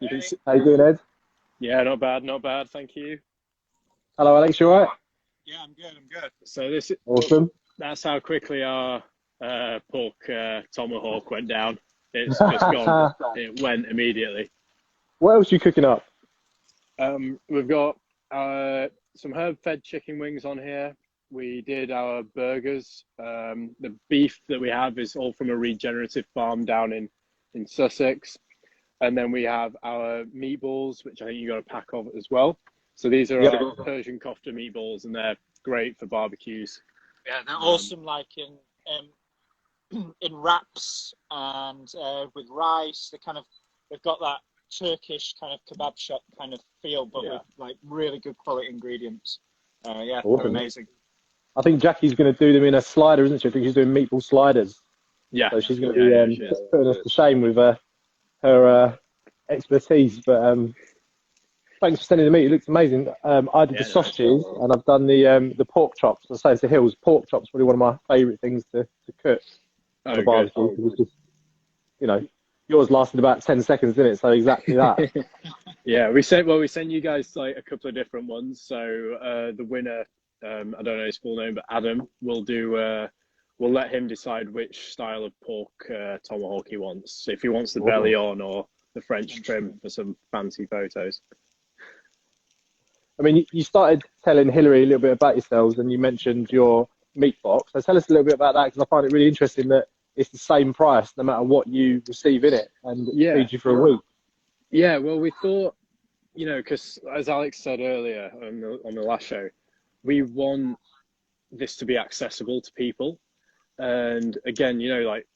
You can see, How you doing, Ed? yeah, not bad, not bad. Thank you. Hello, Alex. You all right? Yeah, I'm good. I'm good. So Awesome. that's how quickly our pork tomahawk went down. It's just gone. It went immediately. What else are you cooking up? We've got some herb-fed chicken wings on here. We did our burgers. The beef that we have is all from a regenerative farm down in Sussex. And then we have our meatballs, which I think you got a pack of as well. So these are Yep. our Persian kofta meatballs, and they're great for barbecues. Yeah, they're awesome. Like in wraps and with rice. They've got that Turkish kind of kebab shop kind of feel, but with like really good quality ingredients. Yeah, Awesome. they're amazing. I think Jackie's going to do them in a slider, isn't she? I think she's doing meatball sliders. Yeah. So she's going to be just putting us to shame with her expertise. But thanks for sending the meat. It looks amazing. I did the sausages and I've done the pork chops. I say it's the Hills. Pork chops probably one of my favourite things to cook for barbecue. It's just, you know, yours lasted about 10 seconds, didn't it? So exactly that. Yeah, we sent you guys like a couple of different ones. So the winner, I don't know his full name, but Adam will do. We'll let him decide which style of pork tomahawk he wants. If he wants the belly on or the French trim for some fancy photos. I mean, you started telling Hillary a little bit about yourselves, and you mentioned your meat box. So tell us a little bit about that, because I find it really interesting that it's the same price no matter what you receive in it, and it feeds you for a week. Yeah, well, we thought, because as Alex said earlier on the last show, we want this to be accessible to people. And again, like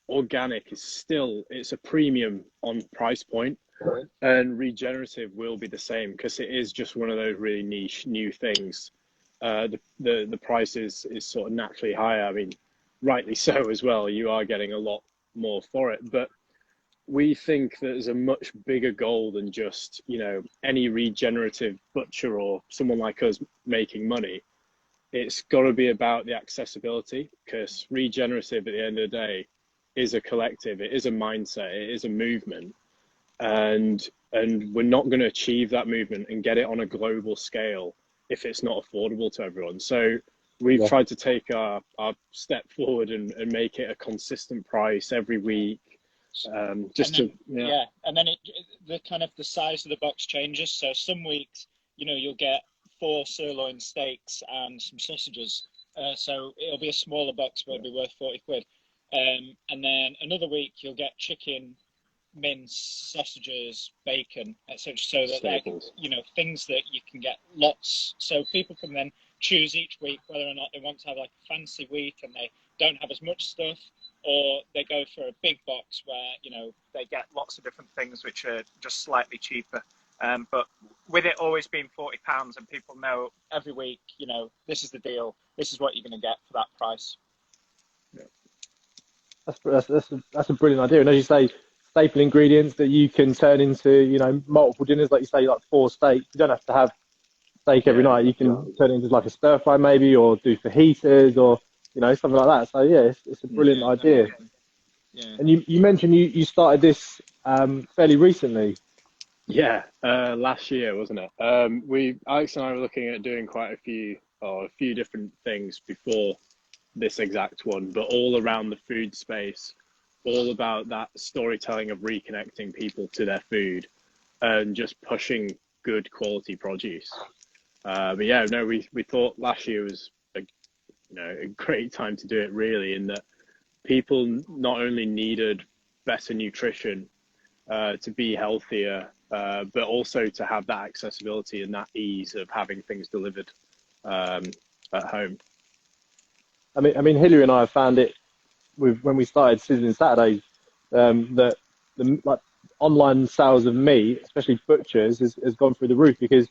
organic is still, it's a premium on price point, and regenerative will be the same because it is just one of those really niche new things. The price is sort of naturally higher. I mean, rightly so as well. You are getting a lot more for it, but we think that there's a much bigger goal than just, any regenerative butcher or someone like us making money. It's got to be about the accessibility, because regenerative at the end of the day is a collective, it is a mindset, it is a movement. And we're not going to achieve that movement and get it on a global scale if it's not affordable to everyone. So we've tried to take our step forward and make it a consistent price every week. And then the size of the box changes. So some weeks, you'll get 4 sirloin steaks and some sausages. So it'll be a smaller box, but it'll be worth 40 quid. And then another week you'll get chicken, mince, sausages, bacon, etc. So that things that you can get lots. So people can then choose each week whether or not they want to have like a fancy week and they don't have as much stuff, or they go for a big box where, they get lots of different things which are just slightly cheaper. But with it always being £40 and people know every week, this is the deal, this is what you're going to get for that price. That's a brilliant idea. And as you say, staple ingredients that you can turn into, multiple dinners, like you say, like 4 steaks. You don't have to have steak every night. You can turn it into like a stir fry maybe, or do fajitas, or something like that. So yeah, it's a brilliant idea. Yeah. And you mentioned you started this fairly recently. Yeah, last year, wasn't it? Alex and I were looking at doing quite a few different things before this exact one, but all around the food space, all about that storytelling of reconnecting people to their food and just pushing good quality produce. But yeah, no, we thought last year was a great time to do it, really, in that people not only needed better nutrition to be healthier, but also to have that accessibility and that ease of having things delivered at home. I mean, Hillary and I have found it when we started Sizzling Saturdays, that the online sales of meat, especially butchers, has gone through the roof, because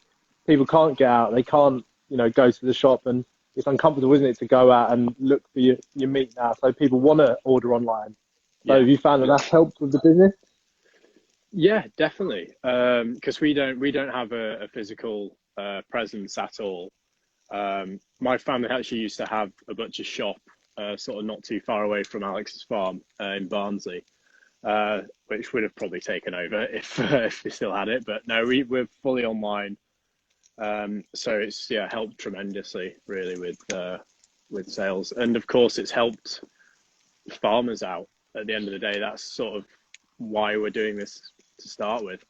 people can't get out, they can't go to the shop, and it's uncomfortable, isn't it, to go out and look for your meat now. So people want to order online. So have you found that that's helped with the business? Yeah, definitely. Because we don't have a physical presence at all. My family actually used to have a butcher shop sort of not too far away from Alex's farm in Barnsley. which would have probably taken over if we still had it. But no, we're fully online. So it's helped tremendously really with sales, and of course it's helped farmers out. At the end of the day, that's sort of why we're doing this to start with.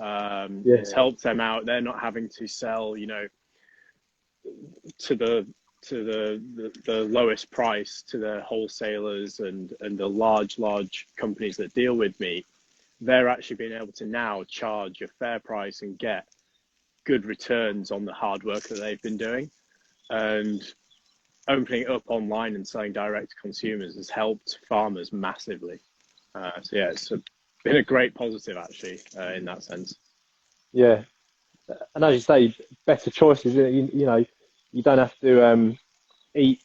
It's helped them out. They're not having to sell, to the lowest price to the wholesalers and the large companies that deal with meat. They're actually being able to now charge a fair price and get good returns on the hard work that they've been doing. And opening it up online and selling direct to consumers has helped farmers massively. It's been a great positive actually in that sense. Yeah, and as you say, better choices. You don't have to eat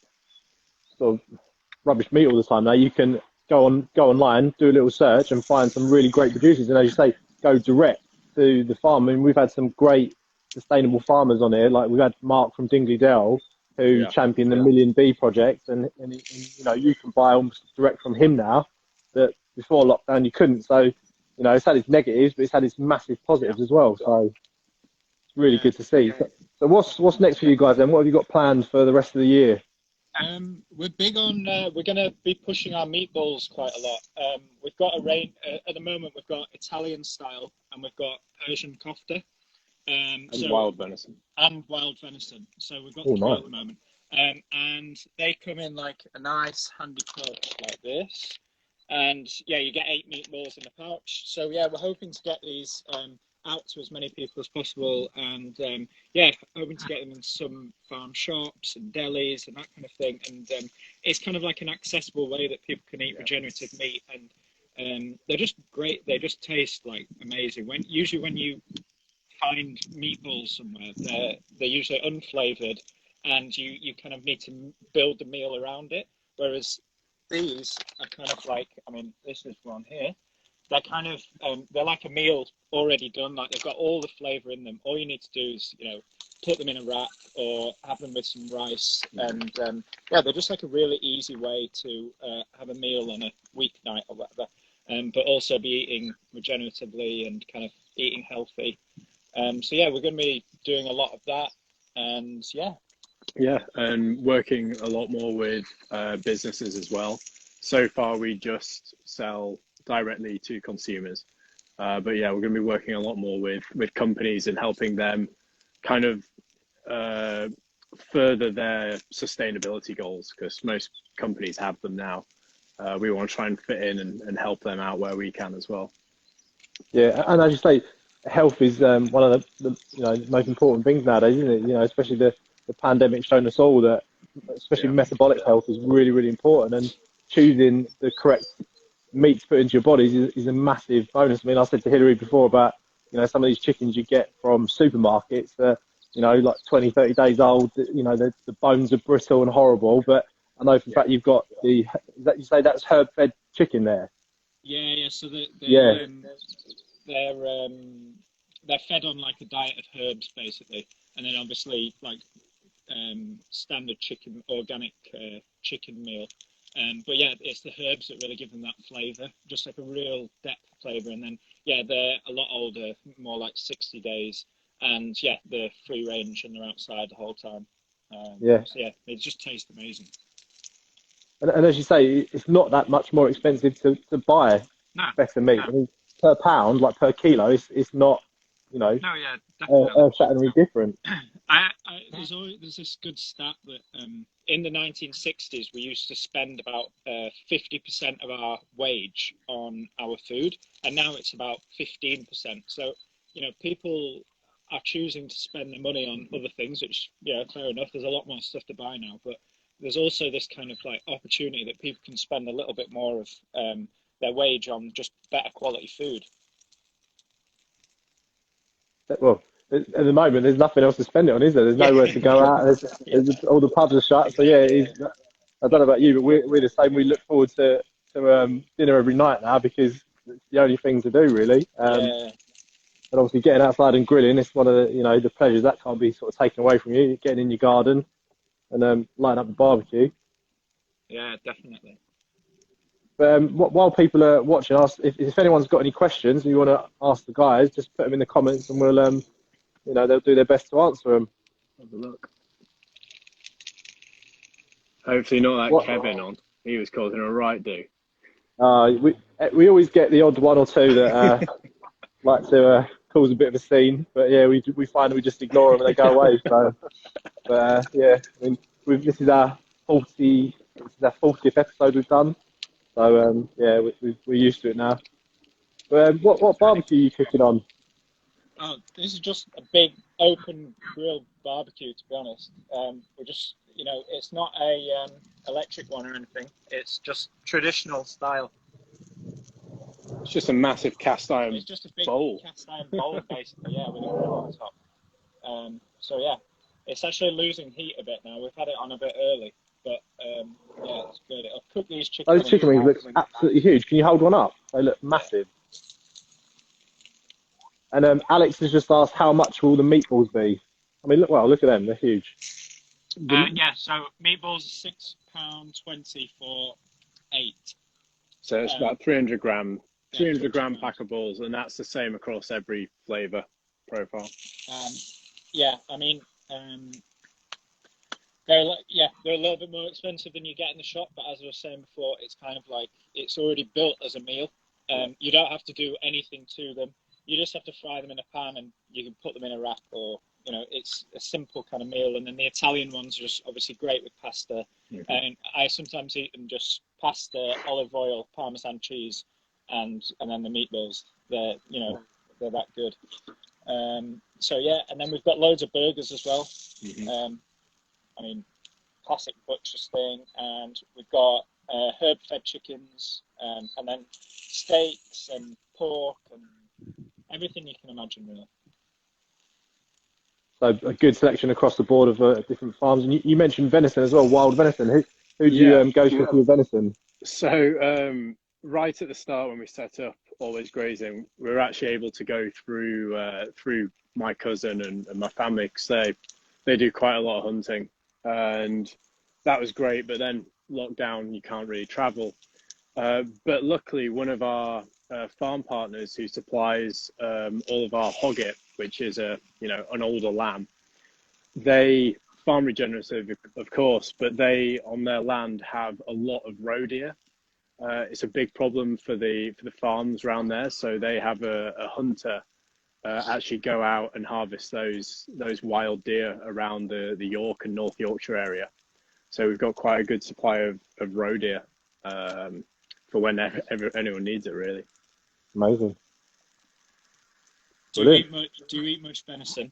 sort of rubbish meat all the time. Now you can go online, do a little search, and find some really great producers. And as you say, go direct to the farm. I mean, we've had some great sustainable farmers on here. Like we've had Mark from Dingley Dell, who championed the Million Bee project, and you can buy almost direct from him now. That before lockdown you couldn't. So it's had its negatives, but it's had its massive positives as well. So it's really good to see. So what's next for you guys then? What have you got planned for the rest of the year? We're big on. We're going to be pushing our meatballs quite a lot. We've got a range at the moment. We've got Italian style, and we've got Persian kofta, and wild venison. So we've got three at the moment, and they come in like a nice handy pouch like this. And you get 8 meatballs in a pouch. So we're hoping to get these out to as many people as possible, and hoping to get them in some farm shops and delis and that kind of thing. And it's kind of like an accessible way that people can eat regenerative meat, and they're just great. They just taste like amazing. Usually when you find meatballs somewhere, they're usually unflavored, and you kind of need to build the meal around it. Whereas these are kind of like, this is one here. They're kind of, they're like a meal already done. Like they've got all the flavour in them. All you need to do is, put them in a wrap or have them with some rice. And they're just like a really easy way to have a meal on a weeknight or whatever. But also be eating regeneratively and kind of eating healthy. We're going to be doing a lot of that. And and working a lot more with businesses as well. So far, we just sell directly to consumers. But we're going to be working a lot more with companies and helping them kind of further their sustainability goals, because most companies have them now. We want to try and fit in and help them out where we can as well. Yeah, and as you say, health is one of the most important things nowadays, isn't it? Especially the pandemic shown us all that, especially metabolic health is really, really important, and choosing the correct meat to put into your bodies is a massive bonus. I mean, I said to Hilary before about, some of these chickens you get from supermarkets that, like 20, 30 days old, the bones are brittle and horrible, but I know for a fact you've got you say that's herb fed chicken there? Yeah, so they're fed on like a diet of herbs basically, and then obviously like standard chicken, organic chicken meal. But it's the herbs that really give them that flavour, just like a real depth flavour. And then they're a lot older, more like 60 days, and they're free range and they're outside the whole time. They just taste amazing. And as you say, it's not that much more expensive to buy better meat. I mean, per pound, like per kilo, it's not, earth-shatteringly different. There's this good stat that in the 1960s we used to spend about 50% of our wage on our food, and now it's about 15%. So people are choosing to spend their money on other things, which fair enough. There's a lot more stuff to buy now, but there's also this kind of like opportunity that people can spend a little bit more of their wage on just better quality food. Well, at the moment, there's nothing else to spend it on, is there? There's nowhere to go out. All the pubs are shut. So I don't know about you, but we're the same. We look forward to dinner every night now because it's the only thing to do, really. And obviously, getting outside and grilling, it's one of the the pleasures that can't be sort of taken away from you. Getting in your garden and lighting up the barbecue. Yeah, definitely. But while people are watching, if anyone's got any questions and you want to ask the guys, just put them in the comments and we'll, you know, they'll do their best to answer them. Have a look. Hopefully not that Kevin on. He was causing a right do. We always get the odd one or two that like to cause a bit of a scene, but yeah, we find we just ignore them and they go away. So, but yeah, I mean, this is our 40th episode we've done. So yeah, we're used to it now. But what barbecue are you cooking on? Oh, this is just a big open grill barbecue, to be honest. We're just, you know, it's not a electric one or anything. It's just traditional style. It's just a massive cast iron bowl. It's just a big cast iron bowl, basically, yeah, with a grill on top. So yeah, it's actually losing heat a bit now. We've had it on a bit early, but yeah, it's good. I'll cook these chicken. Those chicken wings look absolutely huge. Can you hold one up? They look massive. And Alex has just asked, how much will the meatballs be? I mean, look at them. They're huge. Yeah, so meatballs are £6.20 for 8. So it's about 300 gram pack of balls, and that's the same across every flavour profile. Yeah, I mean, they're a little bit more expensive than you get in the shop, but as I was saying before, it's kind of like it's already built as a meal. You don't have to do anything to them. You just have to fry them in a pan, and you can put them in a wrap, or you know, it's a simple kind of meal. And then the Italian ones are just obviously great with pasta. Mm-hmm. And I sometimes eat them just pasta, olive oil, Parmesan cheese, and then the meatballs. They're that good. So yeah, and then we've got loads of burgers as well. Mm-hmm. I mean, classic butcher's thing, and we've got herb-fed chickens, and then steaks and pork and everything you can imagine, really. So a good selection across the board of different farms. And you mentioned venison as well, wild venison. Who do you go to for your venison? So right at the start when we set up Always Grazing, we were actually able to go through my cousin and my family, because they do quite a lot of hunting, and that was great. But then lockdown, you can't really travel. But luckily, one of our farm partners who supplies all of our hogget, which is an older lamb, they farm regenerative, of course, but they on their land have a lot of roe deer. It's a big problem for the farms around there, so they have a hunter actually go out and harvest those wild deer around the York and North Yorkshire area. So we've got quite a good supply of roe deer for whenever anyone needs it, really. Amazing. Do you eat much venison?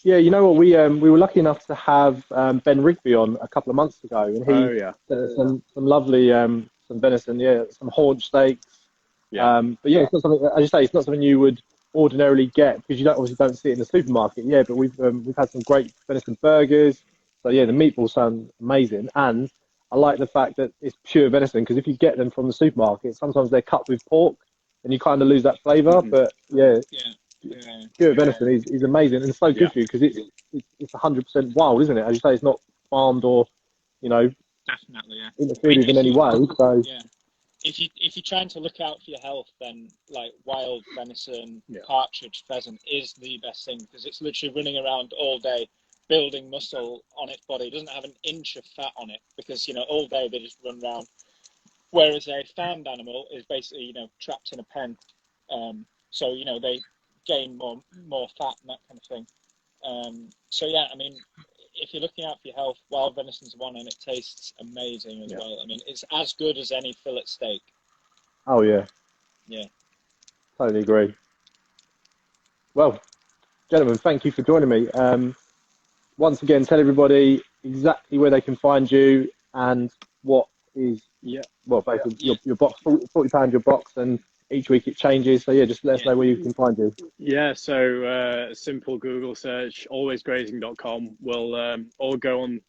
Yeah, you know what, we were lucky enough to have Ben Rigby on a couple of months ago, and he some lovely some venison, some haunch steaks. Yeah. But yeah, it's not something, as you say, it's not something you would ordinarily get, because you obviously don't see it in the supermarket. Yeah, but we've had some great venison burgers. So yeah, the meatballs sound amazing, and I like the fact that it's pure venison, because if you get them from the supermarket, sometimes they're cut with pork, and you kind of lose that flavour. Mm-hmm. But pure venison is amazing, and it's so good for you, because it's 100% wild, isn't it? As you say, it's not farmed or, definitely, interfered in any way. So if you're trying to look out for your health, then like wild venison, partridge, pheasant is the best thing, because it's literally running around all day, building muscle on its body. It doesn't have an inch of fat on it, because all day they just run around. Whereas a farmed animal is basically trapped in a pen, so they gain more fat and that kind of thing. So yeah, I mean, if you're looking out for your health, wild venison's one, and it tastes amazing as well. I mean, it's as good as any fillet steak. Oh yeah, totally agree. Well, gentlemen, thank you for joining me. Once again, tell everybody exactly where they can find you and what is basically your box, £40 your box, and each week it changes. So yeah, just let us know where you can find you. Yeah, so simple Google search, alwaysgrazing.com. We'll all go on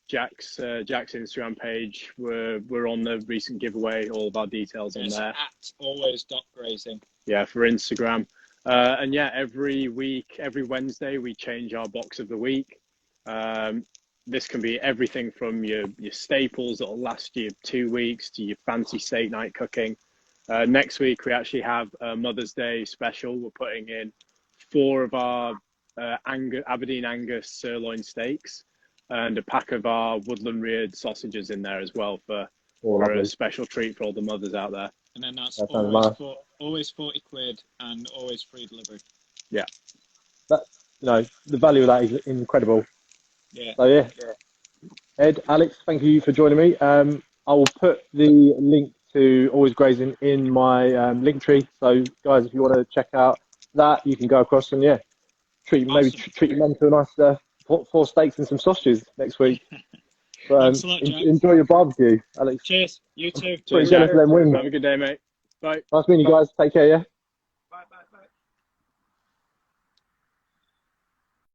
Jack's Instagram page. We're on the recent giveaway. All of our details on there. At always.grazing. Yeah, for Instagram. And every week, every Wednesday, we change our box of the week. this can be everything from your staples that'll last you 2 weeks to your fancy steak night cooking. Next week, we actually have a Mother's Day special. We're putting in 4 of our Aberdeen Angus sirloin steaks and a pack of our woodland reared sausages in there as well for a special treat for all the mothers out there. And then that's That always 40 quid and always free delivery. Yeah. That, you know, the value of that is incredible. Yeah. So yeah. Ed, Alex, thank you for joining me. I will put the link to Always Grazing in my link tree. So guys, if you want to check out that, you can go across and treat your mum to a nice 4 steaks and some sausages next week. But, Thanks a lot, Jack. enjoy your barbecue, Alex. Cheers. You too. Pretty jealous of them wings. Have a good day, mate. Bye. Nice meeting you guys. Take care, yeah?